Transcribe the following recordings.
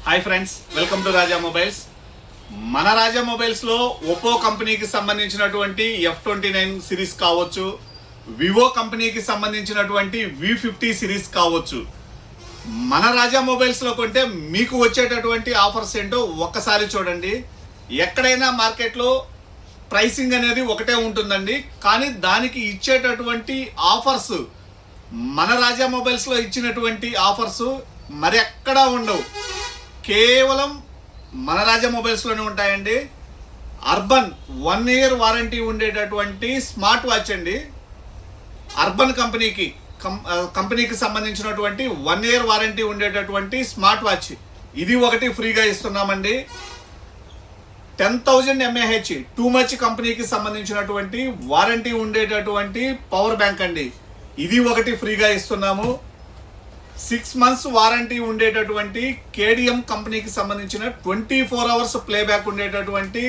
Hi friends, welcome to Raja mobiles. మన రాజా మొబైల్స్లో Oppo కంపెనీకి సంబంధించినటువంటి F29 సిరీస్ కావచ్చు, వివో కంపెనీకి సంబంధించినటువంటి V50 సిరీస్ కావచ్చు. మన రాజా మొబైల్స్లో కొంటే మీకు వచ్చేటటువంటి ఆఫర్స్ ఏంటో ఒక్కసారి చూడండి. ఎక్కడైనా మార్కెట్లో ప్రైసింగ్ అనేది ఒకటే ఉంటుందండి, కానీ దానికి ఇచ్చేటటువంటి ఆఫర్స్ మన రాజా మొబైల్స్లో ఇచ్చినటువంటి ఆఫర్స్ మరి ఎక్కడా ఉండవు. కేవలం మన రాజా మొబైల్స్లోనే ఉంటాయండి. అర్బన్ 1 ఇయర్ వారంటీ ఉండేటటువంటి స్మార్ట్ వాచ్ అండి. అర్బన్ కంపెనీకి సంబంధించినటువంటి 1 ఇయర్ వారంటీ ఉండేటటువంటి స్మార్ట్ వాచ్ ఇది ఒకటి ఫ్రీగా ఇస్తున్నామండి. 10,000 mAh టూ మచ్ కంపెనీకి సంబంధించినటువంటి వారంటీ ఉండేటటువంటి పవర్ బ్యాంక్ అండి, ఇది ఒకటి ఫ్రీగా ఇస్తున్నాము. 6 months వారంటీ ఉండేటటువంటి కేడిఎం కంపెనీకి సంబంధించిన 24 hours ప్లేబ్యాక్ ఉండేటటువంటి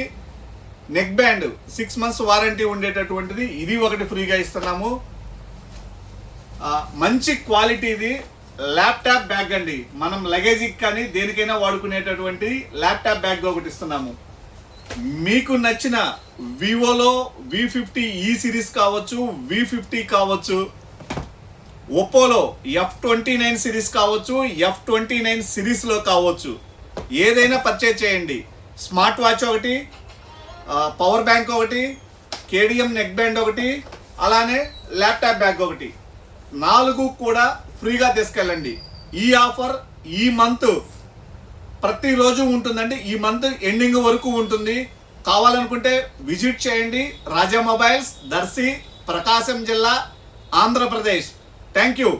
నెక్ బ్యాండ్ 6 months వారంటీ ఉండేటటువంటిది ఇది ఒకటి ఫ్రీగా ఇస్తున్నాము. మంచి క్వాలిటీది ల్యాప్టాప్ బ్యాగ్ అండి, మనం లగేజీకి కానీ దేనికైనా వాడుకునేటటువంటి ల్యాప్టాప్ బ్యాగ్ ఒకటి ఇస్తున్నాము. మీకు నచ్చిన వివోలో V50 ఈ సిరీస్ కావచ్చు, V50 కావచ్చు, ఒప్పోలో F29 సిరీస్ కావచ్చు, F29 సిరీస్లో కావచ్చు, ఏదైనా పర్చేజ్ చేయండి. స్మార్ట్ వాచ్ ఒకటి, పవర్ బ్యాంక్ ఒకటి, కేడిఎం నెక్ బ్యాండ్ ఒకటి, అలానే ల్యాప్టాప్ బ్యాగ్ ఒకటి, 4 కూడా ఫ్రీగా తీసుకెళ్ళండి. ఈ ఆఫర్ ఈ మంత్ ప్రతిరోజు ఉంటుందండి, ఈ మంత్ ఎండింగ్ వరకు ఉంటుంది. కావాలనుకుంటే విజిట్ చేయండి. రాజా మొబైల్స్, దర్శి, ప్రకాశం జిల్లా, ఆంధ్రప్రదేశ్. Thank you.